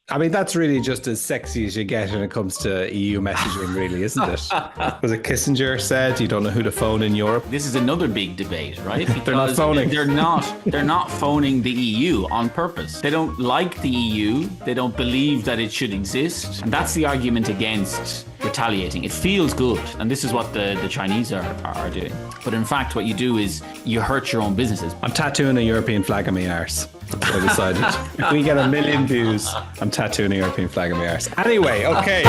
I mean, that's really just as sexy as you get when it comes to EU messaging, really, isn't it? Was it Kissinger said you don't know who to phone in Europe? This is another big debate, right? Because They're not phoning. They're not phoning the EU on purpose. They don't like the EU. They don't believe that it should exist. And that's the argument against retaliating. It feels good. And this is what the Chinese are doing. But in fact, what you do is you hurt your own businesses. I'm tattooing a European flag on my arse. That's what I decided. If we get 1 million views, I'm tattooing a European flag on my arse. Anyway, okay.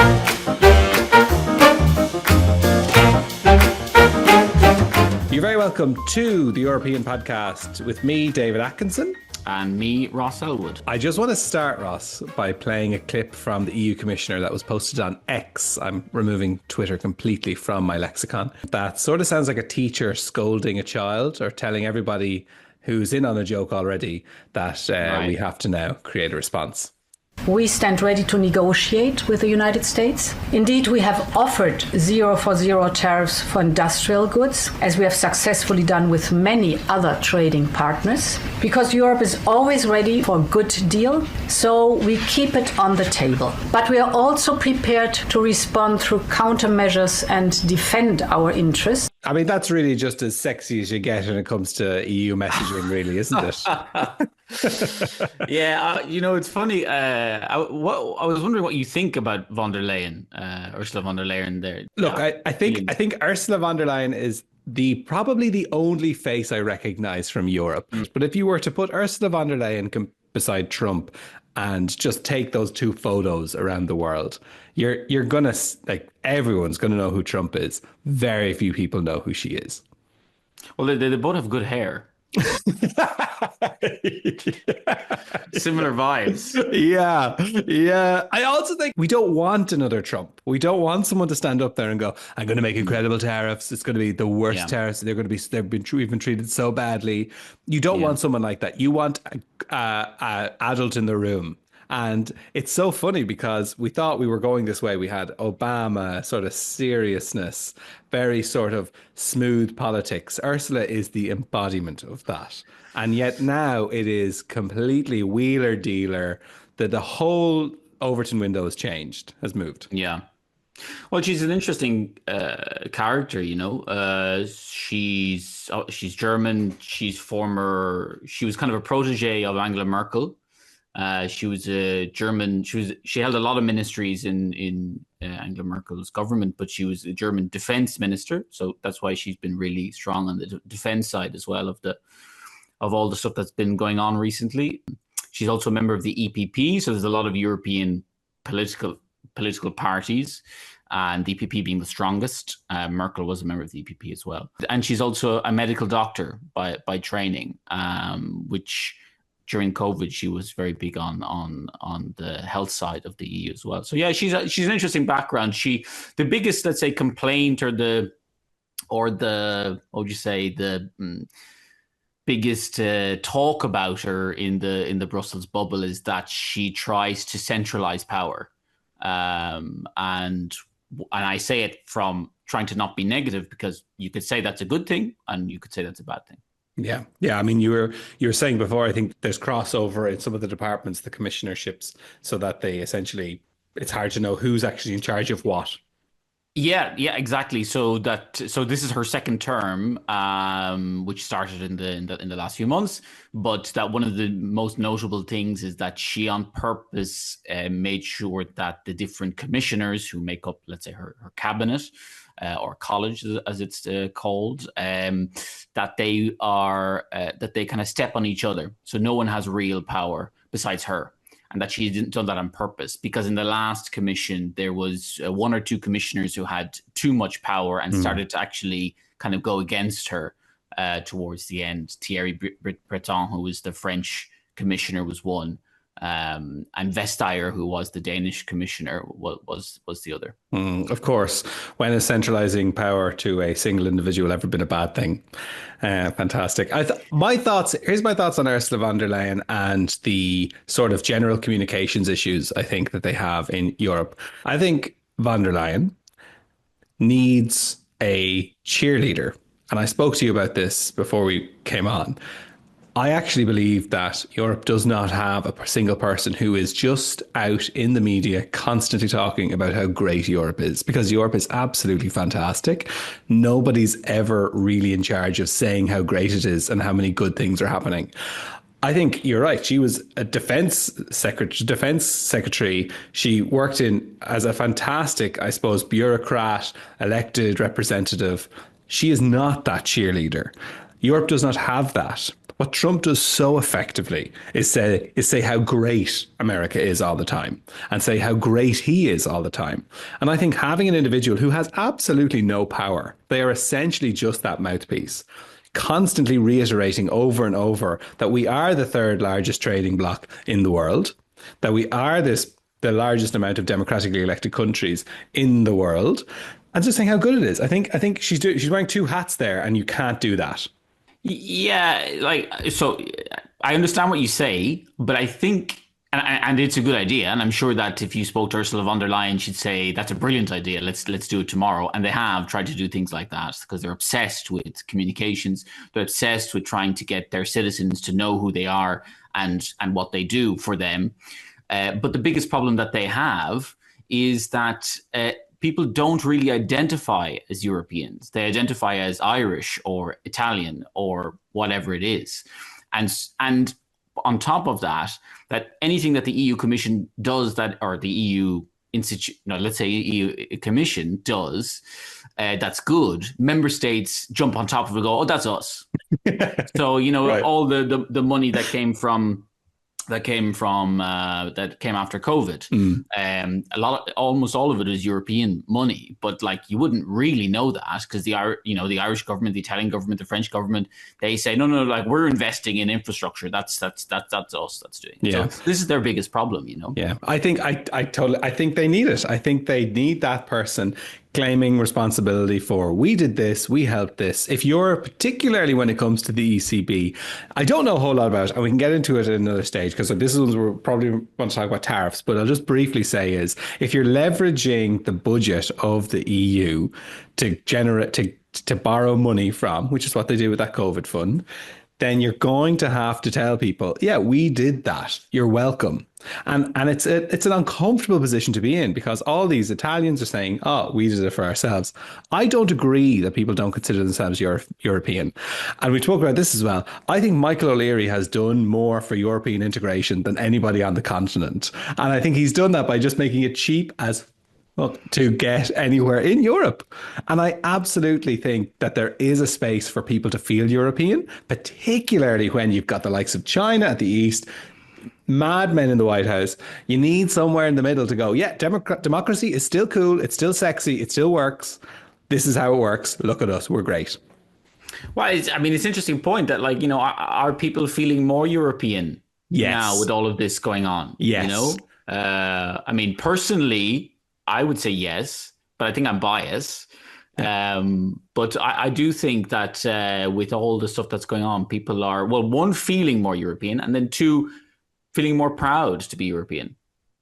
You're very welcome to the European podcast with me, David Atkinson. And me, Ross Elwood. I just want to start, Ross, by playing a clip from the EU Commissioner that was posted on X. I'm removing Twitter completely from my lexicon. That sort of sounds like a teacher scolding a child or telling everybody who's in on a joke already that we have to now create a response. We stand ready to negotiate with the United States. Indeed, we have offered 0 for 0 tariffs for industrial goods, as we have successfully done with many other trading partners, because Europe is always ready for a good deal, so we keep it on the table. But we are also prepared to respond through countermeasures and defend our interests. I mean, that's really just as sexy as you get when it comes to EU messaging, really, isn't it? Yeah, it's funny. I was wondering what you think about von der Leyen, Ursula von der Leyen. There. Look, I think Ursula von der Leyen is probably the only face I recognize from Europe. But if you were to put Ursula von der Leyen beside Trump and just take those two photos around the world, you're gonna, like, everyone's gonna know who Trump is. Very few people know who she is. Well, they both have good hair. Similar vibes. Yeah. I also think we don't want another Trump. We don't want someone to stand up there and go, I'm going to make incredible tariffs. It's going to be the worst tariffs. We've been treated so badly. You don't want someone like that. You want a adult in the room. And it's so funny because we thought we were going this way. We had Obama, sort of seriousness, very sort of smooth politics. Ursula is the embodiment of that. And yet now it is completely wheeler dealer. The whole Overton window has moved. Yeah. Well, she's an interesting character, She's German. She was kind of a protege of Angela Merkel. She was a German. She held a lot of ministries in Angela Merkel's government, but she was a German defense minister. So that's why she's been really strong on the defense side as well of all the stuff that's been going on recently. She's also a member of the EPP. So there's a lot of European political parties, and the EPP being the strongest. Merkel was a member of the EPP as well, and she's also a medical doctor by training, which. During COVID, she was very big on the health side of the EU as well. So yeah, she's an interesting background. The biggest, let's say, complaint or the what would you say, the biggest talk about her in the Brussels bubble is that she tries to centralize power, and I say it from trying to not be negative, because you could say that's a good thing and you could say that's a bad thing. Yeah. I mean, you were saying before, I think there's crossover in some of the departments, the commissionerships, so that they essentially, it's hard to know who's actually in charge of what. Yeah, exactly. So this is her second term, which started in the last few months. But that one of the most notable things is that she on purpose made sure that the different commissioners who make up, let's say, her cabinet, or college, as it's called, that they kind of step on each other. So no one has real power besides her, and that she didn't done that on purpose. Because in the last commission, there was one or two commissioners who had too much power and started to actually kind of go against her towards the end. Thierry Breton, who was the French commissioner, was one. And Vestager, who was the Danish commissioner, was the other. Of course, when is centralizing power to a single individual ever been a bad thing? Fantastic. Here's my thoughts on Ursula von der Leyen and the sort of general communications issues I think that they have in Europe. I think von der Leyen needs a cheerleader. And I spoke to you about this before we came on. I actually believe that Europe does not have a single person who is just out in the media constantly talking about how great Europe is, because Europe is absolutely fantastic. Nobody's ever really in charge of saying how great it is and how many good things are happening. I think you're right. She was a defense secretary. She worked as a fantastic, I suppose, bureaucrat, elected representative. She is not that cheerleader. Europe does not have that. What Trump does so effectively is say how great America is all the time and say how great he is all the time. And I think having an individual who has absolutely no power, they are essentially just that mouthpiece, constantly reiterating over and over that we are the third largest trading bloc in the world, that we are the largest amount of democratically elected countries in the world, and just saying how good it is. I think she's wearing two hats there, and you can't do that. Yeah, so I understand what you say, but I think, and it's a good idea, and I'm sure that if you spoke to Ursula von der Leyen, she'd say that's a brilliant idea. Let's do it tomorrow. And they have tried to do things like that because they're obsessed with communications. They're obsessed with trying to get their citizens to know who they are and what they do for them. But the biggest problem that they have is that people don't really identify as Europeans. They identify as Irish or Italian or whatever it is. And on top of that anything that the EU Commission does or the EU Institute, let's say EU Commission does, that's good, member states jump on top of it and go, oh, that's us. So, right. All the money that came after COVID. Almost all of it is European money, but you wouldn't really know that because the Irish government, the Italian government, the French government, they say no, we're investing in infrastructure. That's us that's doing it. Yeah. So this is their biggest problem, Yeah, I think I think they need it. I think they need that person claiming responsibility for, we did this, we helped this. If you're, particularly when it comes to the ECB, I don't know a whole lot about it, and we can get into it at another stage, because this is we're probably want to talk about tariffs, but I'll just briefly say is, if you're leveraging the budget of the EU to borrow money from, which is what they do with that COVID fund, then you're going to have to tell people, yeah, we did that. You're welcome. And it's an uncomfortable position to be in, because all these Italians are saying, oh, we did it for ourselves. I don't agree that people don't consider themselves European. And we talked about this as well. I think Michael O'Leary has done more for European integration than anybody on the continent. And I think he's done that by just making it cheap as to get anywhere in Europe. And I absolutely think that there is a space for people to feel European, particularly when you've got the likes of China at the east, madmen in the White House. You need somewhere in the middle to go, yeah, democracy is still cool, it's still sexy, it still works. This is how it works. Look at us, we're great. Well, it's an interesting point that, are people feeling more European now with all of this going on? Yes. Personally, I would say yes, but I think I'm biased. But I do think that with all the stuff that's going on, people are, one, feeling more European, and then two, feeling more proud to be European.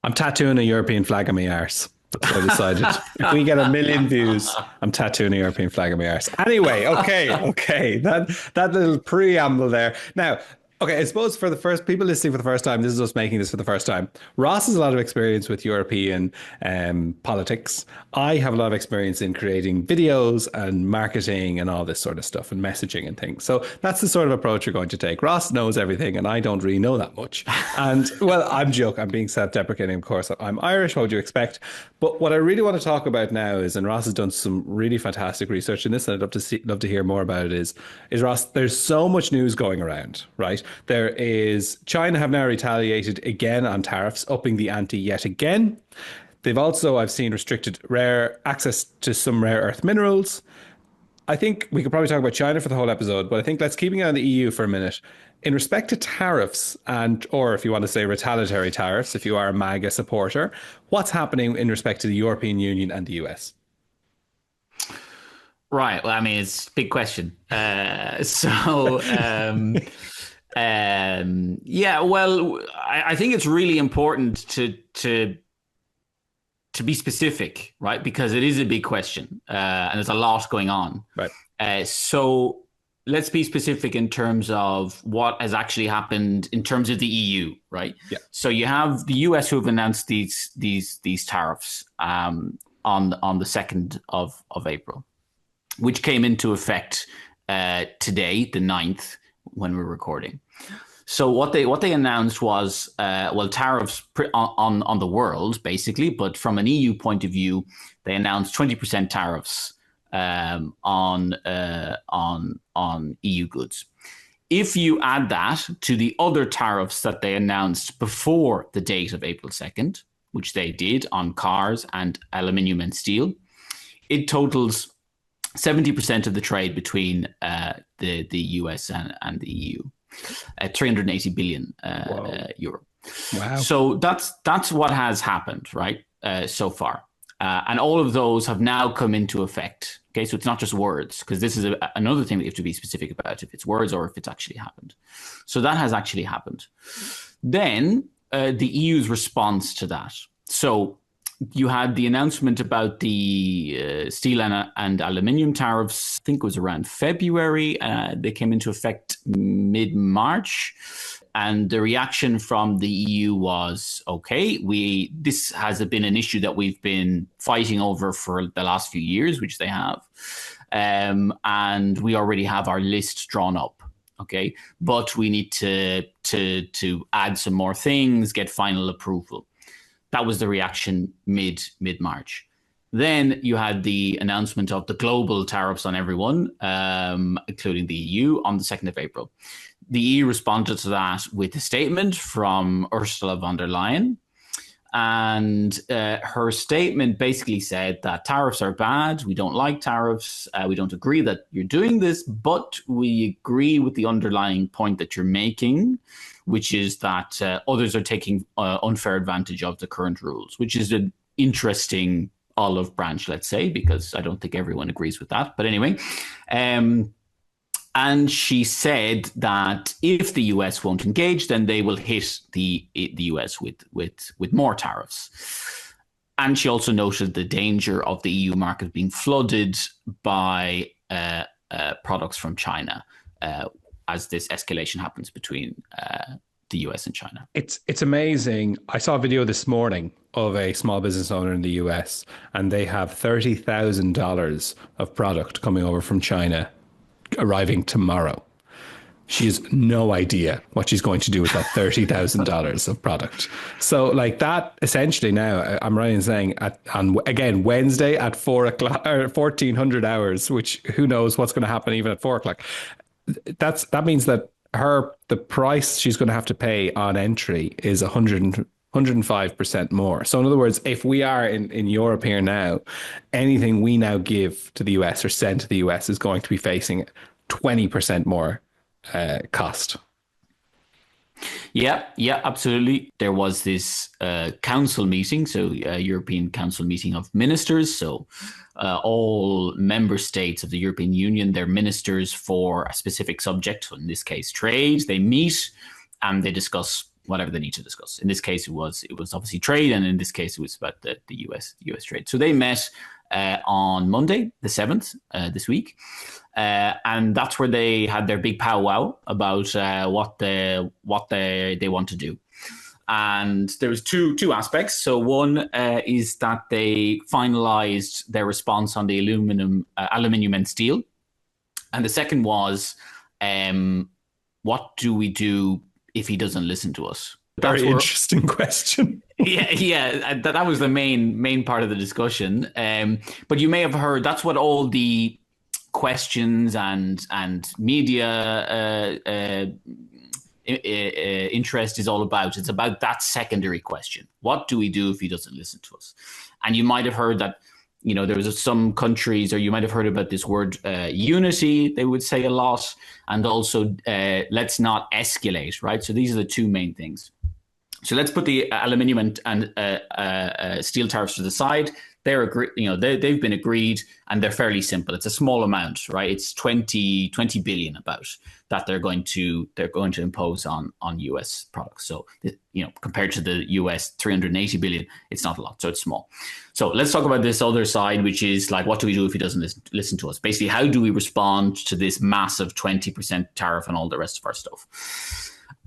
I'm tattooing a European flag on my arse. That's what I decided. If we get 1 million views, I'm tattooing a European flag on my arse. Anyway, okay. That little preamble there. Now, okay, I suppose for the first people listening for the first time, this is us making this for the first time. Ross has a lot of experience with European politics. I have a lot of experience in creating videos and marketing and all this sort of stuff and messaging and things. So that's the sort of approach you're going to take. Ross knows everything and I don't really know that much. And I'm joking. I'm being self-deprecating, of course. I'm Irish. What would you expect? But what I really want to talk about now is, and Ross has done some really fantastic research in this, and I'd love to hear more about it, is Ross, there's so much news going around, right? There is, China have now retaliated again on tariffs, upping the ante yet again. They've also, I've seen, restricted access to some rare earth minerals. I think we could probably talk about China for the whole episode, but I think let's keep it on the EU for a minute. In respect to tariffs, or if you want to say retaliatory tariffs, if you are a MAGA supporter, what's happening in respect to the European Union and the US? Right. Well, it's a big question. I think it's really important to be specific, right? Because it is a big question, and there's a lot going on. Right. let's be specific in terms of what has actually happened in terms of the EU, right? Yeah. So you have the US who have announced these tariffs on the 2nd of April, which came into effect today, the 9th, when we're recording. So what they announced was tariffs on the world basically, but from an EU point of view, they announced 20% tariffs on EU goods. If you add that to the other tariffs that they announced before the date of April 2nd, which they did on cars and aluminium and steel, it totals 70% of the trade between the US and the EU. 380 billion euro. Wow. So that's what has happened, right, so far. And all of those have now come into effect. Okay, so it's not just words, because this is another thing that you have to be specific about, if it's words or if it's actually happened. So that has actually happened. Then the EU's response to that. So you had the announcement about the steel and aluminium tariffs. I think it was around February. They came into effect mid-March. And the reaction from the EU was, okay, this has been an issue that we've been fighting over for the last few years, which they have. And we already have our list drawn up. Okay, but we need to add some more things, get final approval. That was the reaction mid-March. Then you had the announcement of the global tariffs on everyone, including the EU, on the 2nd of April. The EU responded to that with a statement from Ursula von der Leyen. And her statement basically said that tariffs are bad. We don't like tariffs. We don't agree that you're doing this, but we agree with the underlying point that you're making, which is that others are taking unfair advantage of the current rules, which is an interesting olive branch, let's say, because I don't think everyone agrees with that. But anyway, and she said that if the US won't engage, then they will hit the US with more tariffs. And she also noted the danger of the EU market being flooded by products from China as this escalation happens between the US and China. It's amazing. I saw a video this morning of a small business owner in the US, and they have $30,000 of product coming over from China arriving tomorrow. She has no idea what she's going to do with that $30,000 of product. So like that, essentially now, I'm right in saying on Wednesday at 4 o'clock or 1400 hours, which who knows what's going to happen even at 4 o'clock. That means that the price she's going to have to pay on entry is 105% more. So in other words, if we are in Europe here now, anything we now give to the US or send to the US is going to be facing 20% more cost. Yeah, absolutely. There was this council meeting, so a European Council meeting of ministers. So all member states of the European Union, their ministers for a specific subject, in this case, trade, they meet and they discuss whatever they need to discuss. In this case, it was obviously trade, and in this case, it was about the US trade. So they met on Monday, the 7th, this week. And that's where they had their big powwow about what they want to do. And there was two aspects. So one is that they finalized their response on the aluminium and steel. And the second was, what do we do if he doesn't listen to us? Very interesting question. Yeah. That was the main part of the discussion. But you may have heard that's what all the questions and media interest is all about. It's about that secondary question. What do we do if he doesn't listen to us? And you might have heard that, there was some countries, or you might have heard about this word unity, they would say a lot, and also let's not escalate, right? So these are the two main things. So let's put the aluminium and steel tariffs to the side. they've been agreed, and they're fairly simple. It's a small amount, right? It's 20 billion about that they're going to impose on US products. So, compared to the US 380 billion, it's not a lot. So it's small. So let's talk about this other side, which is like, what do we do if he doesn't listen to us? Basically, how do we respond to this massive 20% tariff on all the rest of our stuff?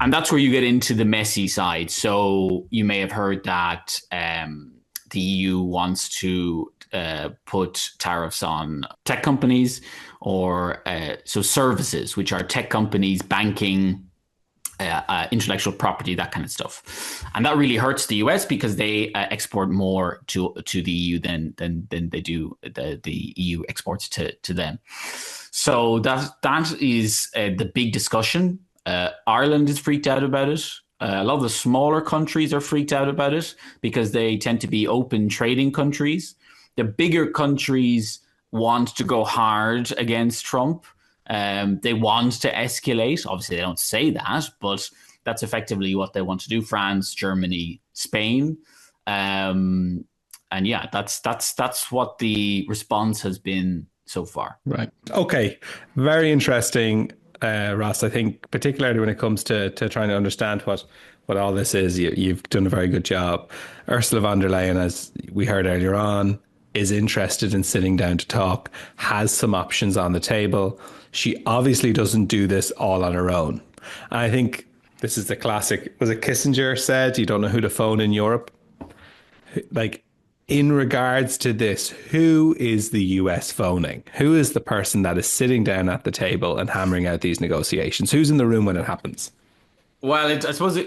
And that's where you get into the messy side. So you may have heard that the EU wants to put tariffs on tech companies or so services, which are tech companies, banking, intellectual property, that kind of stuff. And that really hurts the US because they export more to the EU than they do the EU exports to them. So that is the big discussion. Ireland is freaked out about it. A lot of the smaller countries are freaked out about it because they tend to be open trading countries. The bigger countries want to go hard against Trump. They want to escalate. Obviously, they don't say that, but that's effectively what they want to do. France, Germany, Spain. And yeah, that's what the response has been so far. Right. Okay. Very interesting. Ross, I think particularly when it comes to trying to understand what all this is, you've done a very good job. Ursula von der Leyen, as we heard earlier on, is interested in sitting down to talk, has some options on the table. She obviously doesn't do this all on her own. And I think this is the classic, was it Kissinger said, you don't know who to phone in Europe? Like, in regards to this, who is the US phoning? Who is the person that is sitting down at the table and hammering out these negotiations? Who's in the room when it happens? Well, I suppose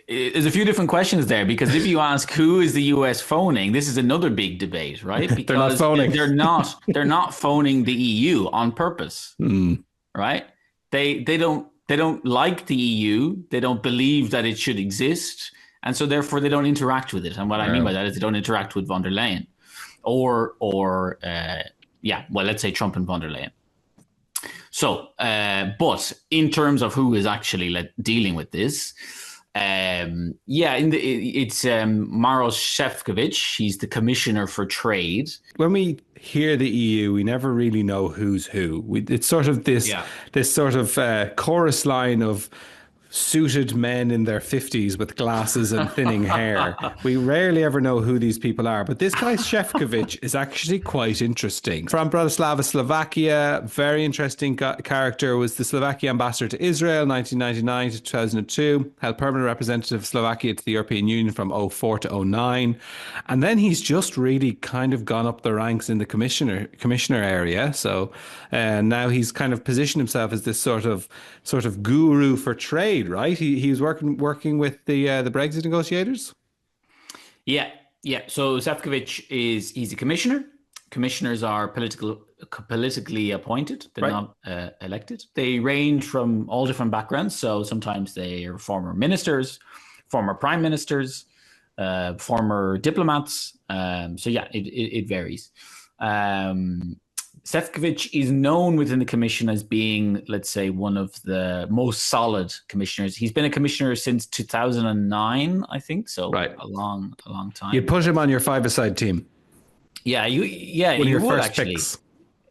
there's a few different questions there, because if you ask who is the US phoning, this is another big debate, right? Because they're not phoning. They're not phoning the EU on purpose, right? They don't like the EU. They don't believe that it should exist. And so therefore they don't interact with it. And what I mean by that is they don't interact with von der Leyen or let's say Trump and von der Leyen. So, but in terms of who is actually dealing with this, it's Maros Šefčovič. He's the Commissioner for Trade. When we hear the EU, we never really know who's who. It's sort of this sort of chorus line of suited men in their 50s with glasses and thinning hair. We rarely ever know who these people are, but this guy Šefčovič is actually quite interesting. From Bratislava, Slovakia, very interesting character, was the Slovakia ambassador to Israel 1999 to 2002, held permanent representative of Slovakia to the European Union from 2004 to 2009, and then he's just really kind of gone up the ranks in the commissioner area. So now he's kind of positioned himself as this sort of guru for trade. Right, he's working with the Brexit negotiators. Yeah. So Šefčovič he's a commissioner. Commissioners are politically appointed. They're not elected. They range from all different backgrounds. So sometimes they are former ministers, former prime ministers, former diplomats. It varies. Šefčovič is known within the commission as being, let's say, one of the most solid commissioners. He's been a commissioner since 2009, I think. So a long time. You'd put him on your five-a-side team. Yeah, you would actually. Picks.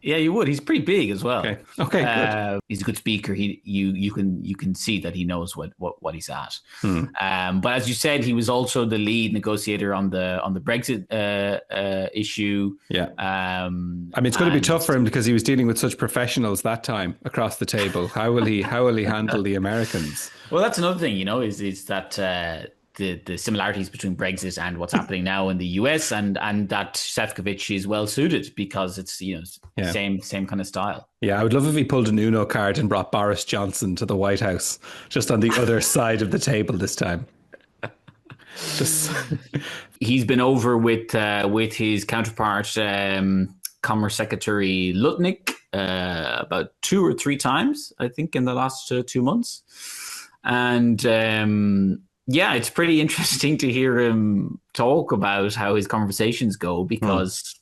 Yeah, you would. He's pretty big as well. Okay, good. He's a good speaker. You can see that he knows what he's at. But as you said, he was also the lead negotiator on the Brexit issue. Yeah. It's going to be tough for him because he was dealing with such professionals that time across the table. How will he handle the Americans? Well, that's another thing, is that the similarities between Brexit and what's happening now in the US, and that Šefčovič is well suited because it's same kind of style. Yeah, I would love if he pulled an Uno card and brought Boris Johnson to the White House, just on the other side of the table this time. He's been over with his counterpart, Commerce Secretary Lutnick, about 2 or 3 times, I think, in the last 2 months, and. It's pretty interesting to hear him talk about how his conversations go because,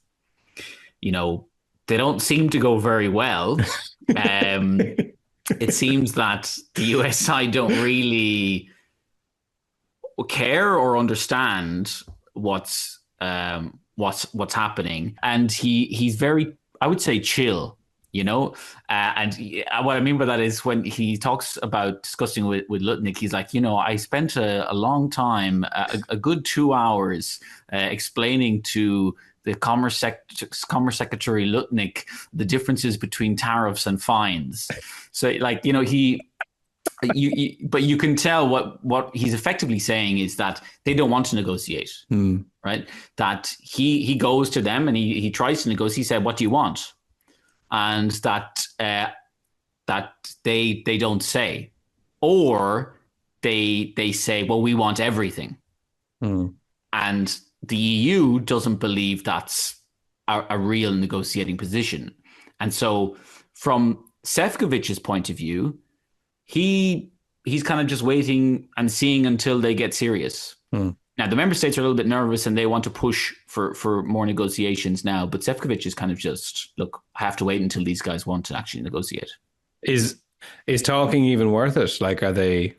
they don't seem to go very well. It seems that the US side don't really care or understand what's what's happening, and he's very, I would say, chill. And what I mean by that is when he talks about discussing with Lutnick, he's like, I spent a long time, a good 2 hours, explaining to the Commerce Secretary Lutnick the differences between tariffs and fines. So, like, but you can tell what he's effectively saying is that they don't want to negotiate, right? That he goes to them and he tries to negotiate. He said, "What do you want?" And that they don't say, or they say, "Well, we want everything," and the EU doesn't believe that's a real negotiating position. And so, from Šefčovič's point of view, he's kind of just waiting and seeing until they get serious. Now, the member states are a little bit nervous and they want to push for more negotiations now. But Šefčovič is kind of just, look, I have to wait until these guys want to actually negotiate. Is talking even worth it? Like, are they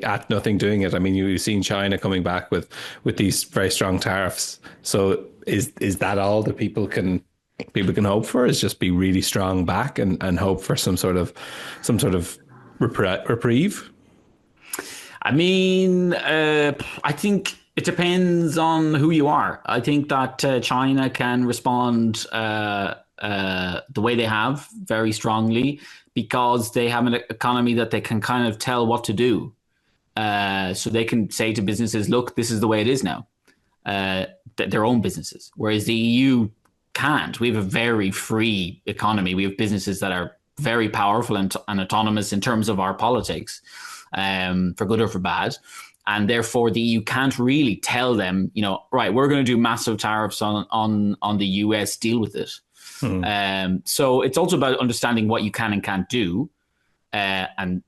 at nothing doing it? I mean, you've seen China coming back with these very strong tariffs. So is that all that people can hope for? Is just be really strong back and hope for some sort of reprieve? I mean, I think it depends on who you are. I think that China can respond the way they have very strongly because they have an economy that they can kind of tell what to do. So they can say to businesses, look, this is the way it is now. Their own businesses. Whereas the EU can't. We have a very free economy. We have businesses that are very powerful and autonomous in terms of our politics. For good or for bad. And therefore the EU can't really tell them, right, we're going to do massive tariffs on the US, deal with it. So it's also about understanding what you can and can't do. And,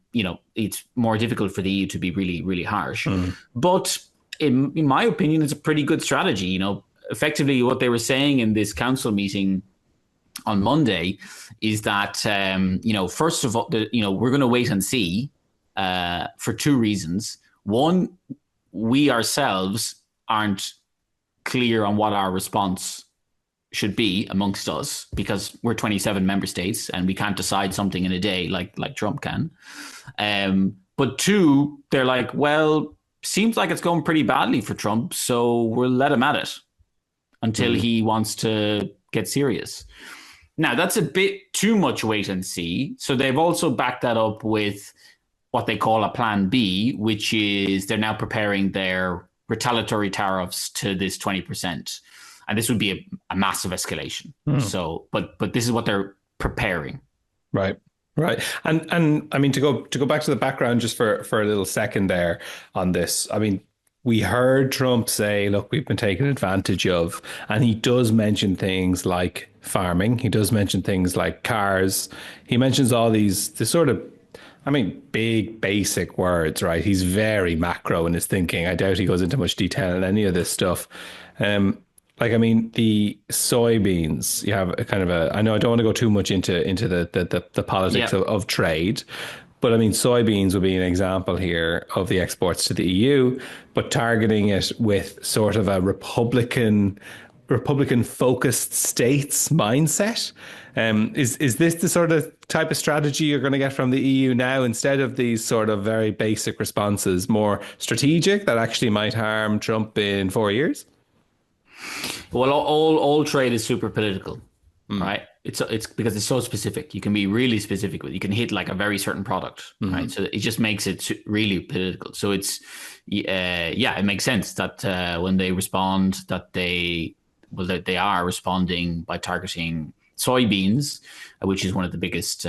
it's more difficult for the EU to be really, really harsh. But in my opinion, it's a pretty good strategy. Effectively what they were saying in this council meeting on Monday is that, first of all, we're going to wait and see. For two reasons. One, we ourselves aren't clear on what our response should be amongst us because we're 27 member states and we can't decide something in a day like Trump can. But two, they're like, well, seems like it's going pretty badly for Trump, so we'll let him at it until he wants to get serious. Now, that's a bit too much wait and see. So they've also backed that up with what they call a plan B, which is they're now preparing their retaliatory tariffs to this 20%. And this would be a massive escalation. So, but this is what they're preparing. Right. And I mean, to go back to the background just for a little second there on this, I mean, we heard Trump say, look, we've been taken advantage of. And he does mention things like farming. He does mention things like cars. He mentions all these sort of, big, basic words, right? He's very macro in his thinking. I doubt he goes into much detail in any of this stuff. The soybeans, you have a kind of I know I don't want to go too much into the politics of trade, but soybeans would be an example here of the exports to the EU, but targeting it with sort of a Republican focused states mindset. Is this the sort of type of strategy you're going to get from the EU now, instead of these sort of very basic responses, more strategic that actually might harm Trump in 4 years? Well, all trade is super political, right? It's because it's so specific. You can be really specific with it. You can hit like a very certain product, right? So it just makes it really political. So it's it makes sense that when they respond, that they are responding by targeting soybeans, which is one of the biggest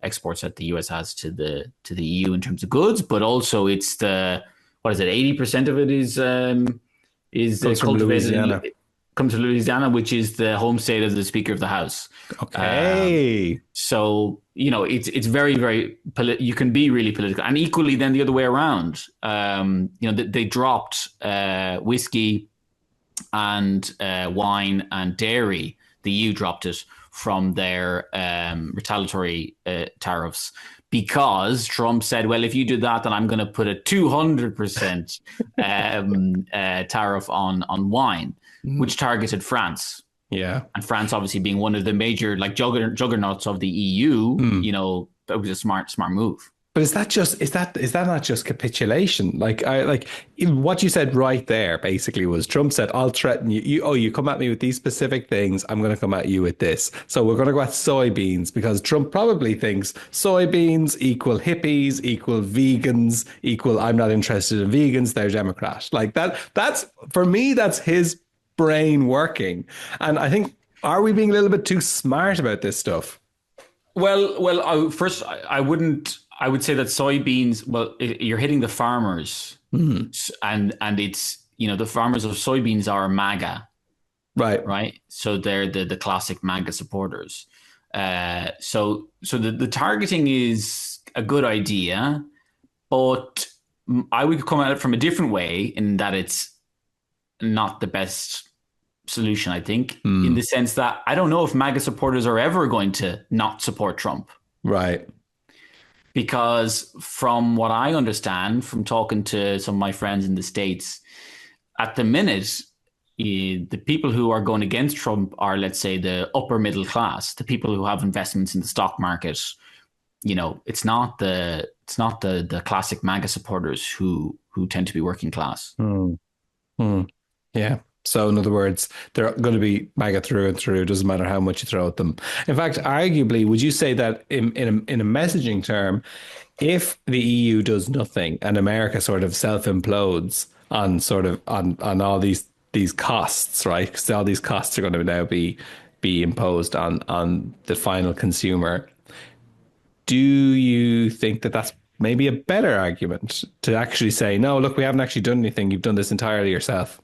exports that the US has to the EU in terms of goods, but also it's 80% of it is cultivated comes to Louisiana, which is the home state of the Speaker of the House. Okay. So it's very, very you can be really political, and equally then the other way around. They dropped whiskey and wine and dairy. The EU dropped it from their retaliatory tariffs because Trump said, well, if you do that, then I'm going to put a 200% tariff on wine, which targeted France. Yeah. And France obviously being one of the major like juggernauts of the EU, you know, that was a smart move. But is that not just capitulation? Like what you said right there basically was Trump said, I'll threaten you. You come at me with these specific things, I'm going to come at you with this. So we're going to go at soybeans because Trump probably thinks soybeans equal hippies, equal vegans, equal I'm not interested in vegans, they're Democrat. Like that's for me, that's his brain working. And I think, are we being a little bit too smart about this stuff? Well, I would say that soybeans, well, you're hitting the farmers, and it's, you know, the farmers of soybeans are MAGA, right. So they're the classic MAGA supporters. So the targeting is a good idea, but I would come at it from a different way in that it's not the best solution, I think, in the sense that I don't know if MAGA supporters are ever going to not support Trump. Right. Because from what I understand from talking to some of my friends in the States, at the minute, the people who are going against Trump are, let's say, the upper middle class, the people who have investments in the stock market. You know, it's not the classic MAGA supporters who tend to be working class. Yeah. So in other words, they're going to be MAGA through and through. It doesn't matter how much you throw at them. In fact, arguably, would you say that in a messaging term, if the EU does nothing and America sort of self-implodes on all these costs, right? Because all these costs are going to now be imposed on the final consumer. Do you think that that's maybe a better argument to actually say, no, look, we haven't actually done anything. You've done this entirely yourself.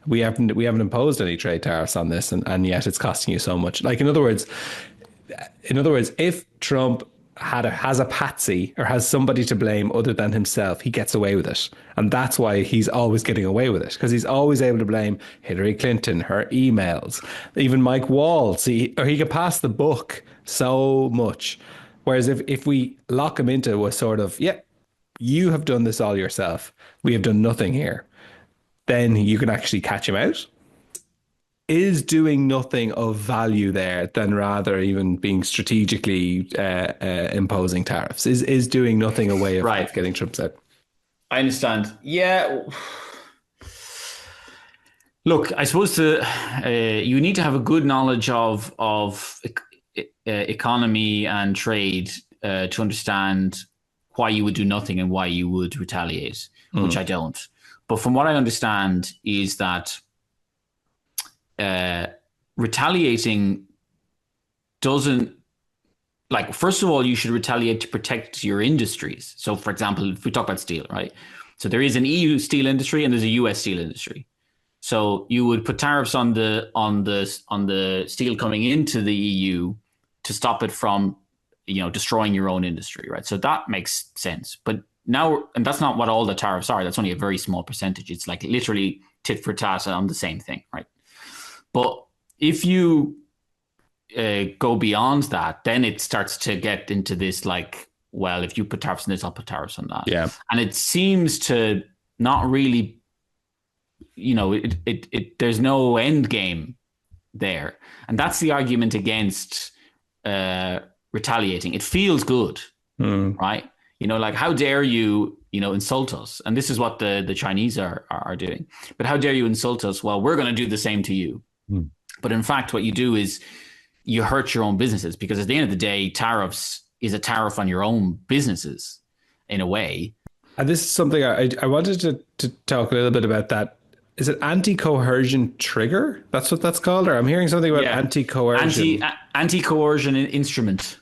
We haven't imposed any trade tariffs on this, and yet it's costing you so much. Like, in other words, if Trump has a patsy or has somebody to blame other than himself, he gets away with it. And that's why he's always getting away with it, because he's always able to blame Hillary Clinton, her emails, even Mike Waltz, or he can pass the book so much. Whereas if we lock him into a sort of, yeah, you have done this all yourself, we have done nothing here, then you can actually catch him out. Is doing nothing of value there than rather even being strategically imposing tariffs? Is doing nothing a way of getting Trump out? I understand. Yeah. Look, I suppose you need to have a good knowledge of economy and trade to understand why you would do nothing and why you would retaliate, which I don't. But from what I understand is that retaliating doesn't, like, first of all, you should retaliate to protect your industries. So, for example, if we talk about steel, right? So there is an EU steel industry and there's a US steel industry. So you would put tariffs on the steel coming into the EU to stop it from, you know, destroying your own industry, right? So that makes sense. But now, and that's not what all the tariffs are. That's only a very small percentage. It's like literally tit for tat on the same thing, right? But if you go beyond that, then it starts to get into this, like, well, if you put tariffs on this, I'll put tariffs on that. Yeah. And it seems to not really, you know, there's no end game there. And that's the argument against retaliating. It feels good, right? You know, like, how dare you, you know, insult us? And this is what the Chinese are doing. But how dare you insult us? Well, we're going to do the same to you. But in fact, what you do is you hurt your own businesses, because at the end of the day, tariffs is a tariff on your own businesses in a way. And this is something I wanted to talk a little bit about that. Is it anti-coercion trigger? That's what that's called? Or I'm hearing something about anti-coercion. Anti-coercion instrument.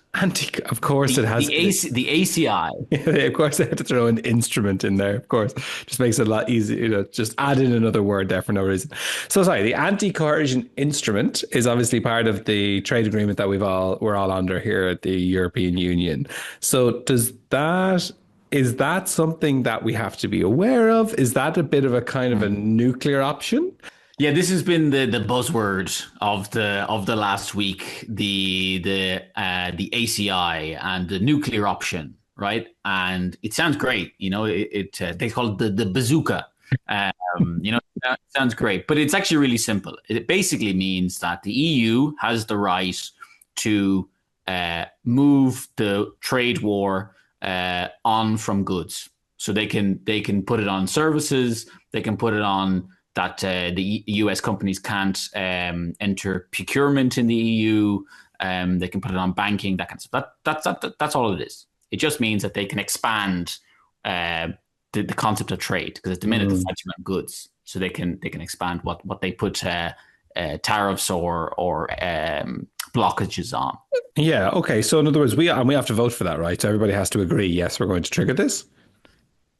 Of course it has the ACI. Of course they have to throw an instrument in there, of course. Just makes it a lot easier, you know, just add in another word there for no reason. So sorry, the anti-coercion instrument is obviously part of the trade agreement that we're all under here at the European Union. So is that something that we have to be aware of? Is that a bit of a kind of a nuclear option? Yeah, this has been the buzzword of the last week, the ACI and the nuclear option. right? And it sounds great. They call it the bazooka. It sounds great, but it's actually really simple. It basically means that the EU has the right to move the trade war on from goods. So they can put it on services. They can put it on that the US companies can't enter procurement in the EU. They can put it on banking, that kind of stuff. That's all it is. It just means that they can expand the concept of trade, because at the minute the French are on goods, so they can expand what they put tariffs or blockages on. Yeah. Okay. So in other words, we have to vote for that, right? So everybody has to agree. Yes, we're going to trigger this.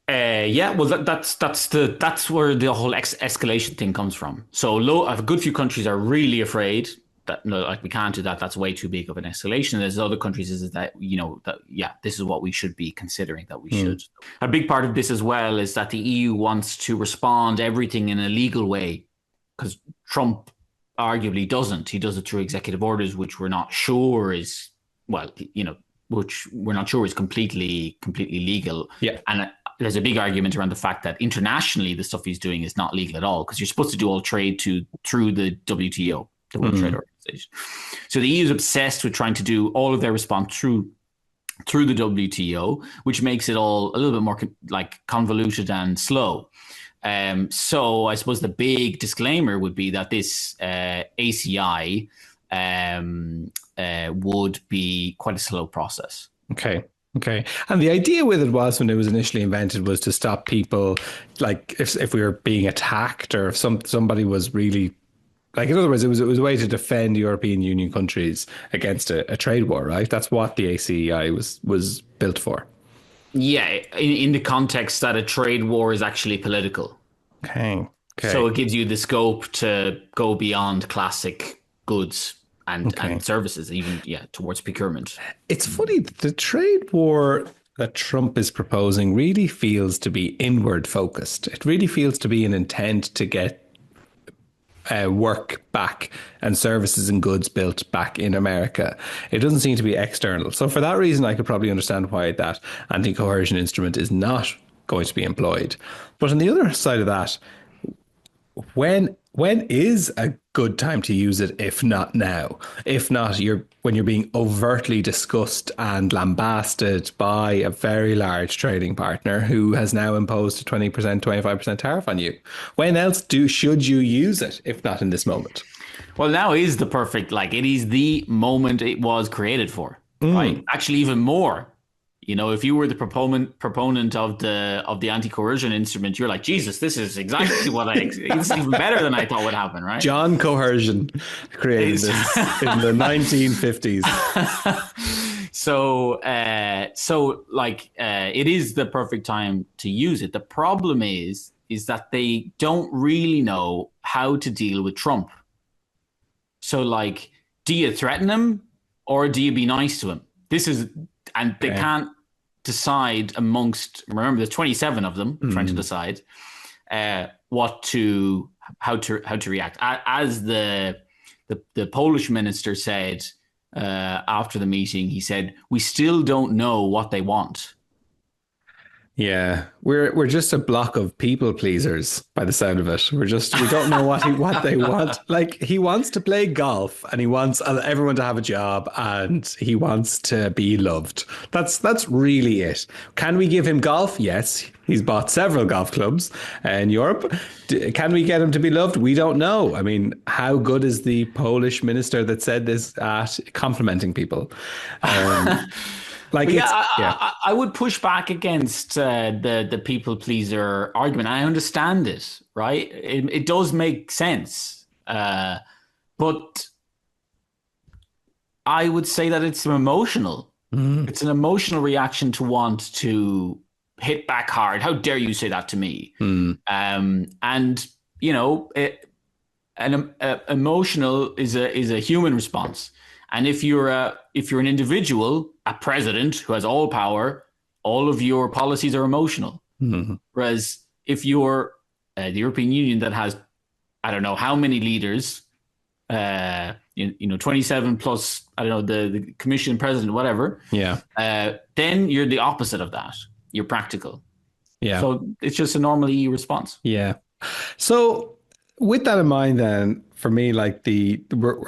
Yeah, well, that's where the whole escalation thing comes from. So a good few countries are really afraid that we can't do that. That's way too big of an escalation. And there's other countries this is what we should be considering that we should. A big part of this as well is that the EU wants to respond everything in a legal way, because Trump arguably doesn't. He does it through executive orders, which we're not sure is completely legal. Yeah. And there's a big argument around the fact that internationally the stuff he's doing is not legal at all, because you're supposed to do all trade through the WTO, the World Trade Organization. So the EU is obsessed with trying to do all of their response through the WTO, which makes it all a little bit more convoluted and slow. So I suppose the big disclaimer would be that this ACI would be quite a slow process. Okay. And the idea with it was, when it was initially invented, was to stop people, like if we were being attacked, or if somebody was really, like, in other words, it was a way to defend European Union countries against a trade war, right? That's what the ACEI was built for. Yeah, in the context that a trade war is actually political. Okay. So it gives you the scope to go beyond classic goods and services, even towards procurement. It's funny, the trade war that Trump is proposing really feels to be inward focused. It really feels to be an intent to get work back and services and goods built back in America. It doesn't seem to be external. So for that reason, I could probably understand why that anti-coercion instrument is not going to be employed. But on the other side of that, when is a good time to use it, if not now? If not, when you're being overtly discussed and lambasted by a very large trading partner who has now imposed a 20%, 25% tariff on you. When else should you use it, if not in this moment? Well, now is the perfect, it is the moment it was created for, right? Actually, even more. If you were the proponent of the anti-coercion instrument, you're like, Jesus, this is exactly what it's even better than I thought would happen, right? John Coercion created this in the 1950s. So it is the perfect time to use it. The problem is that they don't really know how to deal with Trump. So, do you threaten him or do you be nice to him? And they can't decide remember there's 27 of them trying to decide how to react. As the Polish minister said after the meeting, he said, we still don't know what they want. Yeah, we're just a block of people pleasers by the sound of it. We don't know what they want. He wants to play golf, and he wants everyone to have a job, and he wants to be loved. That's really it. Can we give him golf? Yes, he's bought several golf clubs in Europe. Can we get him to be loved? We don't know. I mean, how good is the Polish minister that said this at complimenting people? I would push back against the people pleaser argument. I understand it, right? It does make sense, but I would say that it's emotional. It's an emotional reaction to want to hit back hard. How dare you say that to me? Emotional is a human response. And if you're an individual, a president who has all power, all of your policies are emotional. Whereas if you're the European Union that has, I don't know how many leaders, 27 plus, I don't know, the commission president, whatever. Yeah. Then you're the opposite of that. You're practical. Yeah. So it's just a normal EU response. Yeah. So with that in mind, then for me, like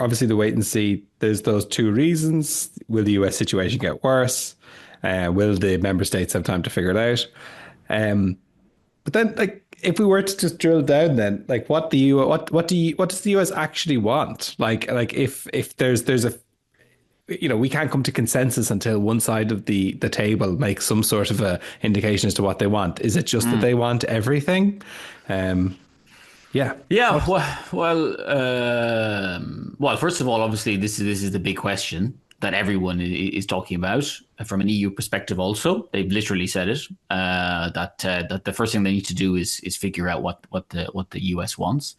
obviously the wait and see, there's those two reasons. Will the US situation get worse? Will the member states have time to figure it out? But then, like, if we were to just drill down, then, like, what does the US actually want? Like if there's a, we can't come to consensus until one side of the table makes some sort of a indication as to what they want. Is it just that they want everything? Yeah. Well, first of all, obviously, this is the big question that everyone is talking about from an EU perspective. Also, they've literally said it that the first thing they need to do is figure out what the US wants.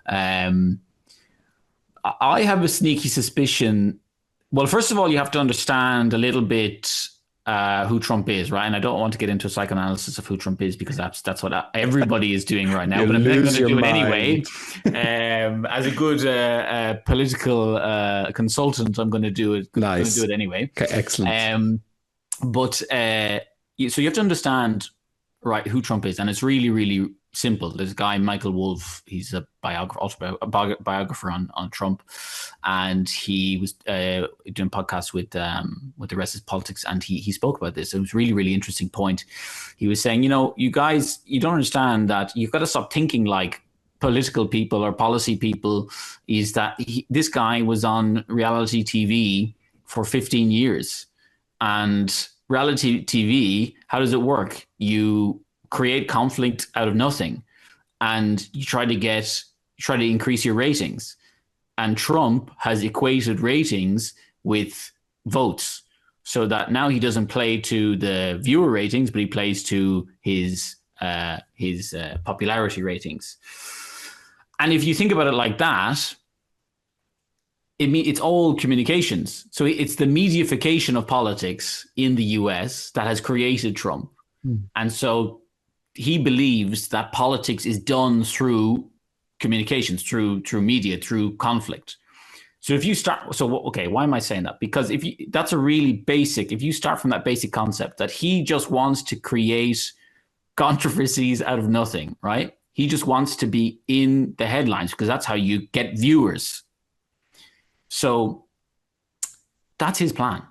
I have a sneaky suspicion. Well, first of all, you have to understand a little bit who Trump is, right? And I don't want to get into a psychoanalysis of who Trump is, because that's what everybody is doing right now. But I'm going to do it anyway. As a good political consultant, I'm going to do it. Nice. I'm going to do it anyway. Okay, excellent. So you have to understand, right, who Trump is, and it's really, really simple. There's a guy, Michael Wolff. He's a biographer on Trump, and he was doing podcasts with the Rest is Politics, and he spoke about this. It was a really, really interesting point. He was saying, you guys, you don't understand that you've got to stop thinking like political people or policy people. Is that this guy was on reality TV for 15 years, and reality TV, how does it work? You create conflict out of nothing, and you try to increase your ratings. And Trump has equated ratings with votes, so that now he doesn't play to the viewer ratings, but he plays to his popularity ratings. And if you think about it like that, it's all communications. So it's the mediaification of politics in the US that has created Trump. And so he believes that politics is done through communications, through media, through conflict. So if you start, why am I saying that? Because if you start from that basic concept that he just wants to create controversies out of nothing, right? He just wants to be in the headlines because that's how you get viewers. So that's his plan.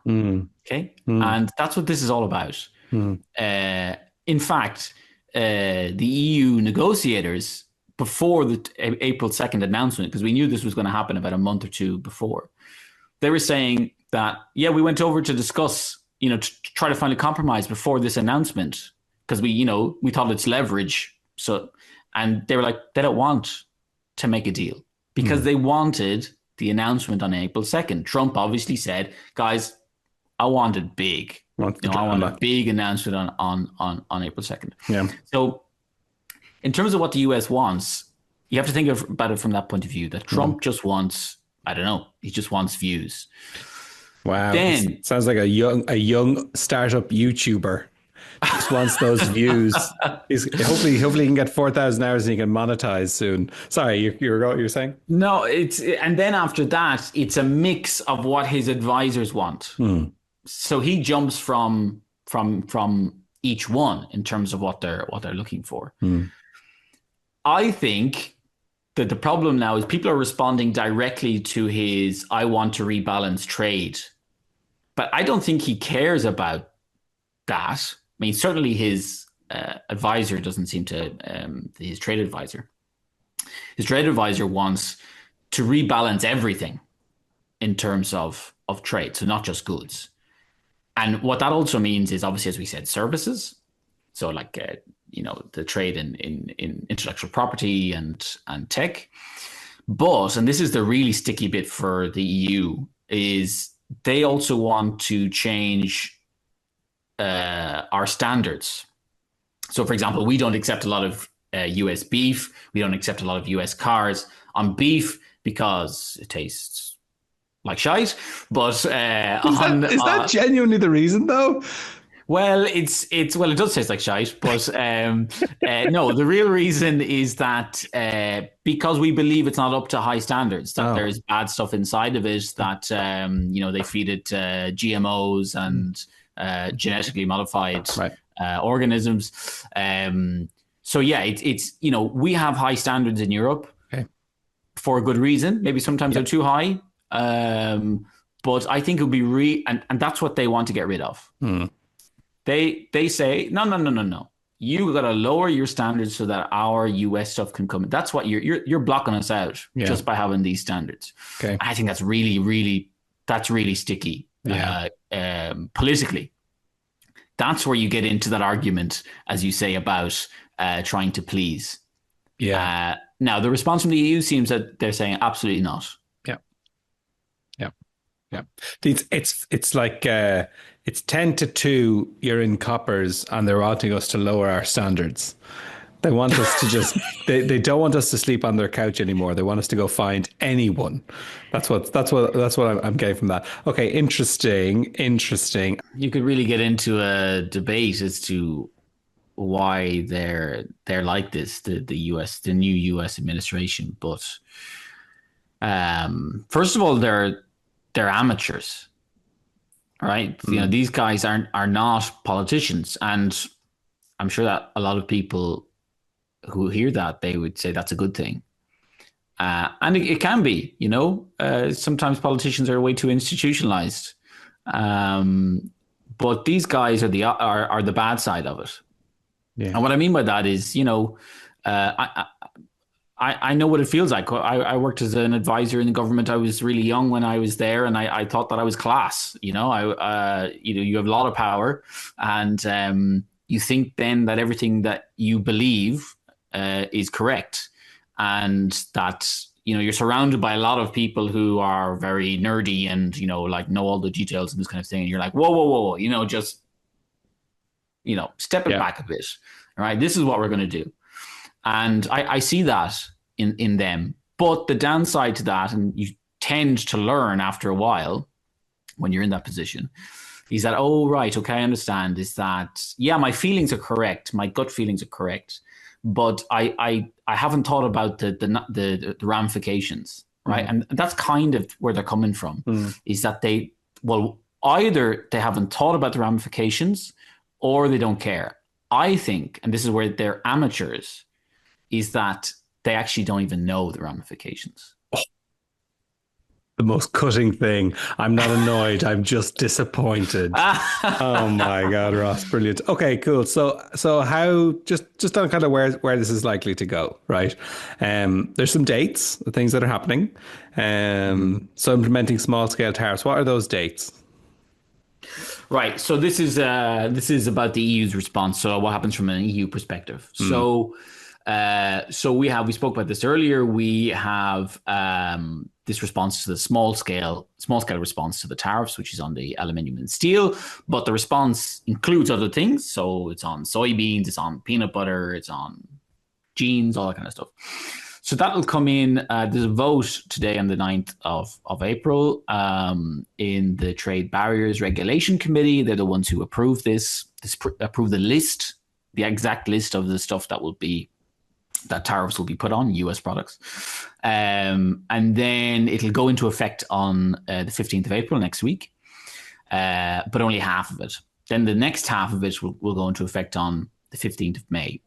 Okay. And that's what this is all about. In fact, the EU negotiators, before the April 2nd announcement, because we knew this was going to happen about a month or two before, they were saying that, we went over to discuss, to try to find a compromise before this announcement, because we thought it's leverage. So, and they were like, they don't want to make a deal because they wanted the announcement on April 2nd. Trump obviously said, guys, I want it big. I want a big announcement on April 2nd. Yeah. So in terms of what the US wants, you have to think about it from that point of view, that Trump just wants, I don't know, he just wants views. Wow. Then sounds like a young startup YouTuber. Just wants those views. Hopefully he can get 4,000 hours and he can monetize soon. Sorry, you're saying? No, and then after that, it's a mix of what his advisors want. So he jumps from each one in terms of what they're looking for. I think that the problem now is people are responding directly to his "I want to rebalance trade," but I don't think he cares about that. I mean, certainly his advisor doesn't seem to. His trade advisor wants to rebalance everything in terms of trade, so not just goods. And what that also means is, obviously, as we said, services. So like, the trade in intellectual property and tech. But, and this is the really sticky bit for the EU, is they also want to change our standards. So, for example, we don't accept a lot of US beef. We don't accept a lot of US cars on beef because it tastes like shite. But is that genuinely the reason, though? Well, it does taste like shite, but no, the real reason is that because we believe it's not up to high standards, that there's bad stuff inside of it, that they feed it GMOs and genetically modified organisms. So yeah, it's we have high standards in Europe for a good reason. Maybe sometimes they're too high, but I think it would be and that's what they want to get rid of. They say, no. You got to lower your standards so that our US stuff can come in. That's what you're blocking us out just by having these standards. Okay. I think that's really sticky politically. That's where you get into that argument, as you say, about trying to please. Yeah. Now, the response from the EU seems that they're saying absolutely not. Yeah. It's like it's 10-2. You're in coppers, and they're wanting us to lower our standards. They want us to just. they don't want us to sleep on their couch anymore. They want us to go find anyone. That's what I'm getting from that. Okay, interesting. You could really get into a debate as to why they're like this. The new US administration, but first of all, they're amateurs, right? These guys are not politicians, and I'm sure that a lot of people who hear that, they would say that's a good thing, and it can be. Sometimes politicians are way too institutionalized, but these guys are the bad side of it. Yeah. And what I mean by that is, I know what it feels like. I worked as an advisor in the government. I was really young when I was there, and I thought that I was class. You have a lot of power, and you think then that everything that you believe is correct, and that you're surrounded by a lot of people who are very nerdy and know all the details and this kind of thing. And you're like, whoa, just step it back a bit. All right, this is what we're going to do. And I see that in them. But the downside to that, and you tend to learn after a while when you're in that position, is that, oh, right, okay, I understand, is that, yeah, my feelings are correct, my gut feelings are correct, but I haven't thought about the ramifications, right? And that's kind of where they're coming from, is that either they haven't thought about the ramifications or they don't care. I think, and this is where they're amateurs, is that they actually don't even know the ramifications. The most cutting thing. I'm not annoyed. I'm just disappointed. Oh my God, Ross, brilliant. Okay, cool. So how, just on kind of where this is likely to go, right? There's some dates, the things that are happening. So implementing small scale tariffs. What are those dates? Right. So this is about the EU's response. So what happens from an EU perspective? So we spoke about this earlier. We have this response to the small scale response to the tariffs, which is on the aluminium and steel. But the response includes other things. So it's on soybeans, it's on peanut butter, it's on jeans, all that kind of stuff. So that will come in. There's a vote today on the 9th of April in the Trade Barriers Regulation Committee. They're the ones who approve this approve the list, the exact list of the stuff that tariffs will be put on US products. And then it'll go into effect on the 15th of April next week, but only half of it. Then the next half of it will go into effect on the 15th of May.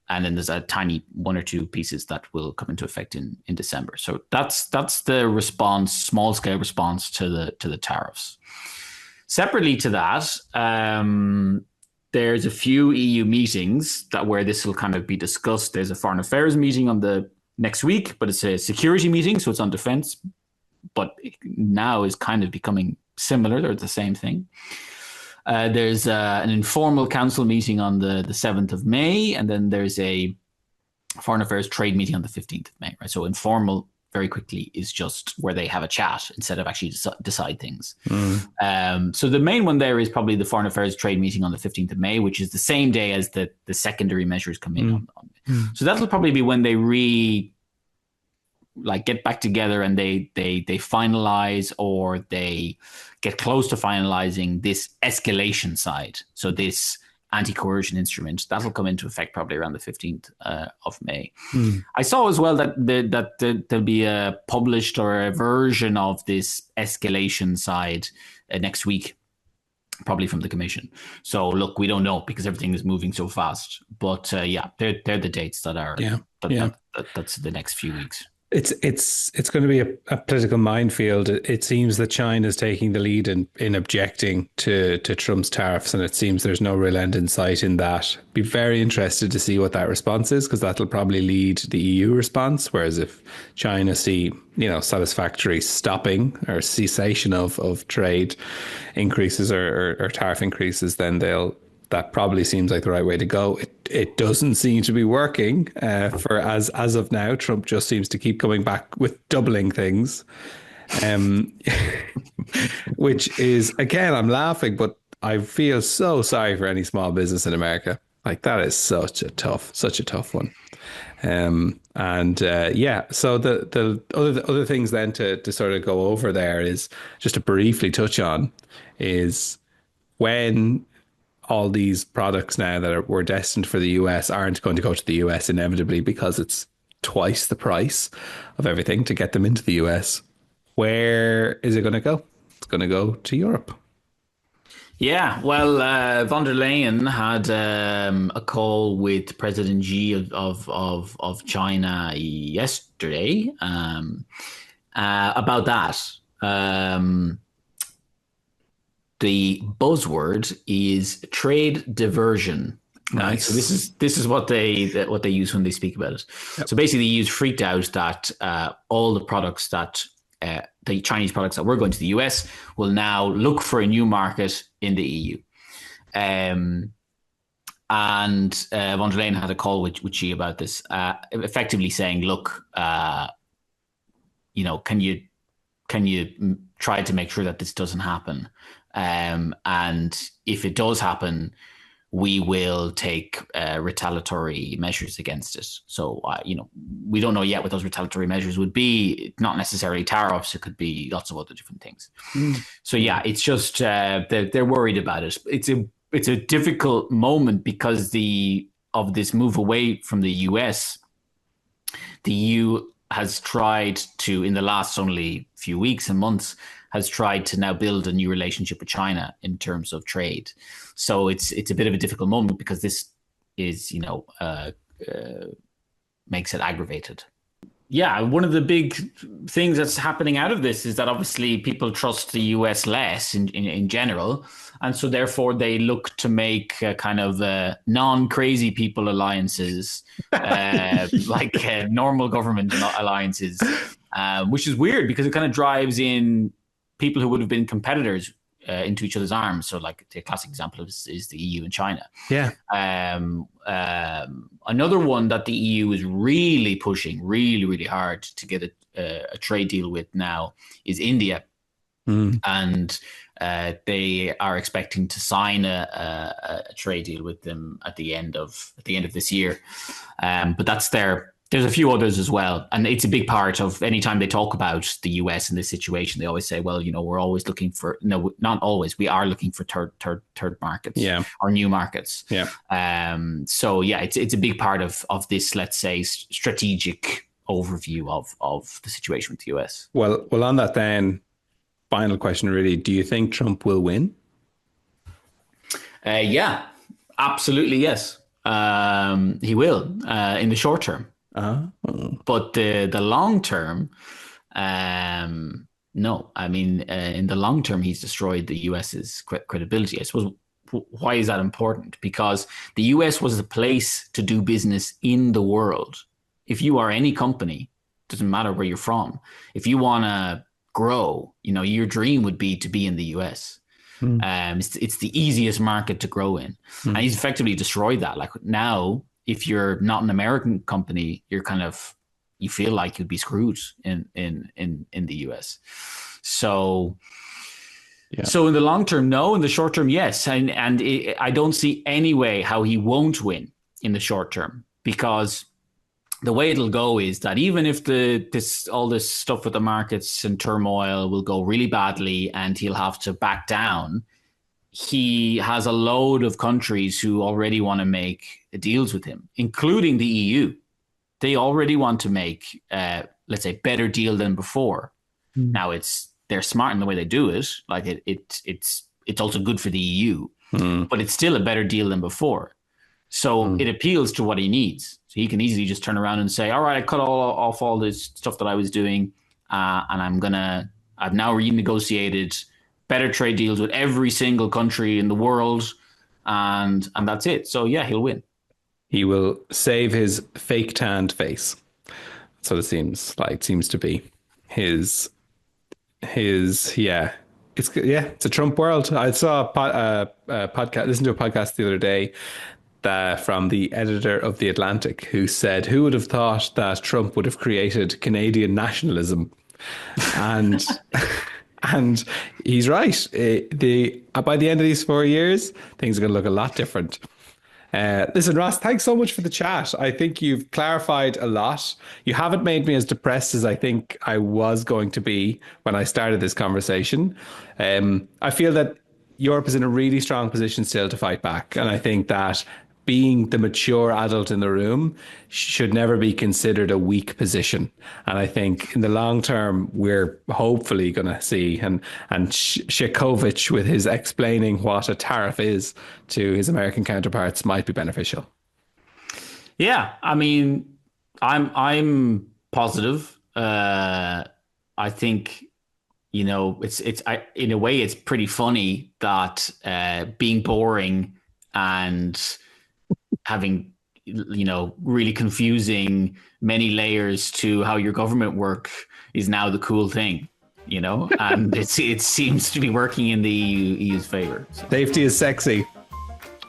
And then there's a tiny one or two pieces that will come into effect in December. So that's the response, small scale response to the tariffs. Separately to that, there's a few EU meetings where this will kind of be discussed. There's a foreign affairs meeting on the next week, but it's a security meeting, so it's on defense. But it now is kind of becoming similar. They're the same thing. There's an informal council meeting on the 7th of May, and then there's a foreign affairs trade meeting on the 15th of May. Right, so informal, very quickly, is just where they have a chat instead of actually decide things. So the main one there is probably the foreign affairs trade meeting on the 15th of May, which is the same day as the secondary measures come in. So that'll probably be when they like get back together and they finalize, or they get close to finalizing this escalation side. So this anti-coercion instrument that'll come into effect probably around the 15th of May. I saw as well that there'll be a published or a version of this escalation side next week, probably from the Commission. So look, we don't know because everything is moving so fast. But yeah, they're the dates that are that's the next few weeks. It's going to be a political minefield. It seems that China is taking the lead in objecting to Trump's tariffs, and it seems there's no real end in sight in that. Be very interested to see what that response is, because that'll probably lead the EU response. Whereas if China see, satisfactory stopping or cessation of trade increases or tariff increases, then that probably seems like the right way to go. It doesn't seem to be working for as of now. Trump just seems to keep coming back with doubling things, which is, again, I'm laughing, but I feel so sorry for any small business in America. Like, that is such a tough one. So the other things then to sort of go over there is just to briefly touch on is when all these products now that were destined for the US aren't going to go to the US inevitably, because it's twice the price of everything to get them into the US. Where is it going to go? It's going to go to Europe. Yeah, well, von der Leyen had a call with President Xi of China yesterday about that. The buzzword is trade diversion. Nice. So this is what they use when they speak about it. Yep. So basically, the EU's freaked out that all the products that the Chinese products that were going to the US will now look for a new market in the EU. And von der Leyen had a call with Xi about this, effectively saying, look, can you try to make sure that this doesn't happen? And if it does happen, we will take retaliatory measures against it. So, we don't know yet what those retaliatory measures would be. Not necessarily tariffs. It could be lots of other different things. So, yeah, it's just they're worried about it. It's a difficult moment because of this move away from the US. The EU has tried to, in the last only few weeks and months, has tried to now build a new relationship with China in terms of trade. So it's a bit of a difficult moment because this is, makes it aggravated. Yeah, one of the big things that's happening out of this is that obviously people trust the US less in general. And so therefore they look to make kind of non-crazy people alliances, like normal government alliances, which is weird because it kind of drives in people who would have been competitors into each other's arms. So like the classic example is the EU and China. Yeah. Another one that the EU is really pushing really hard to get a trade deal with now is India. And they are expecting to sign a trade deal with them at the end of this year. But that's there's a few others as well. And it's a big part of any time they talk about the US in this situation, they always say, well, we're always looking for, no, not always, we are looking for third markets or new markets. Yeah. So yeah, it's a big part of this, let's say, strategic overview of the situation with the US. Well, on that then, final question really, do you think Trump will win? Yeah, absolutely. Yes. He will in the short term. But the long term, no. I mean, in the long term, he's destroyed the US's credibility. I suppose, why is that important? Because the US was the place to do business in the world. If you are any company, doesn't matter where you're from, if you want to grow, your dream would be to be in the US. It's the easiest market to grow in. And he's effectively destroyed that. Like now, if you're not an American company, you feel like you'd be screwed in the US. So, So in the long term, no. In the short term, yes. And I don't see any way how he won't win in the short term, because the way it'll go is that even if all this stuff with the markets and turmoil will go really badly and he'll have to back down, he has a load of countries who already want to make deals with him, including the EU. They already want to make, let's say, better deal than before. Now they're smart in the way they do it. Like it's also good for the EU, but it's still a better deal than before. So it appeals to what he needs. So he can easily just turn around and say, all right, I cut off all this stuff that I was doing. And I've now renegotiated better trade deals with every single country in the world. And that's it. So yeah, he'll win. He will save his fake tanned face. That's what it seems to be. It's a Trump world. I saw a podcast, listened to a podcast the other day from the editor of The Atlantic, who said, who would have thought that Trump would have created Canadian nationalism? And and he's right. By the end of these 4 years, things are going to look a lot different. Listen, Ross, thanks so much for the chat. I think you've clarified a lot. You haven't made me as depressed as I think I was going to be when I started this conversation. I feel that Europe is in a really strong position still to fight back. And I think that being the mature adult in the room should never be considered a weak position. And I think in the long term, we're hopefully going to see, and Shekovich with his explaining what a tariff is to his American counterparts might be beneficial. Yeah, I mean, I'm positive. I think, in a way, it's pretty funny that being boring and having, really confusing many layers to how your government work is now the cool thing, and it seems to be working in the EU's favor. So. Safety is sexy.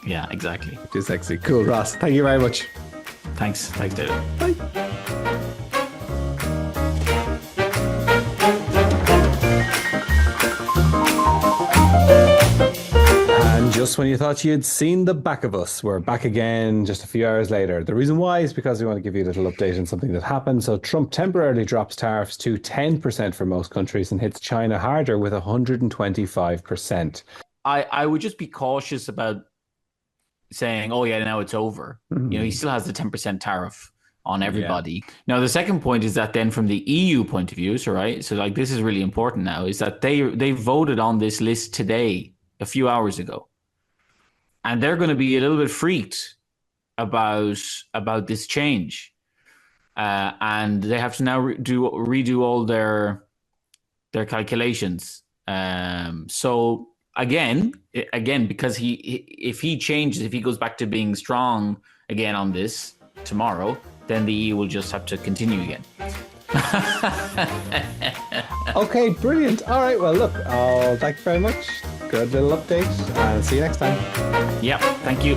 Yeah, exactly. Safety is sexy. Cool, Ross. Thank you very much. Thanks, David. Bye. Just when you thought you'd seen the back of us, we're back again just a few hours later. The reason why is because we want to give you a little update on something that happened. So Trump temporarily drops tariffs to 10% for most countries and hits China harder with 125%. I would just be cautious about saying, oh yeah, now it's over. Mm-hmm. He still has the 10% tariff on everybody. Yeah. Now, the second point is that then from the EU point of view, so this is really important now, is that they voted on this list today, a few hours ago. And they're going to be a little bit freaked about this change, and they have to now redo all their calculations. So again, because if he goes back to being strong again on this tomorrow, then the EU will just have to continue again. Okay, brilliant. All right, well, look, thank you very much. Good little update, and see you next time. Yep, thank you.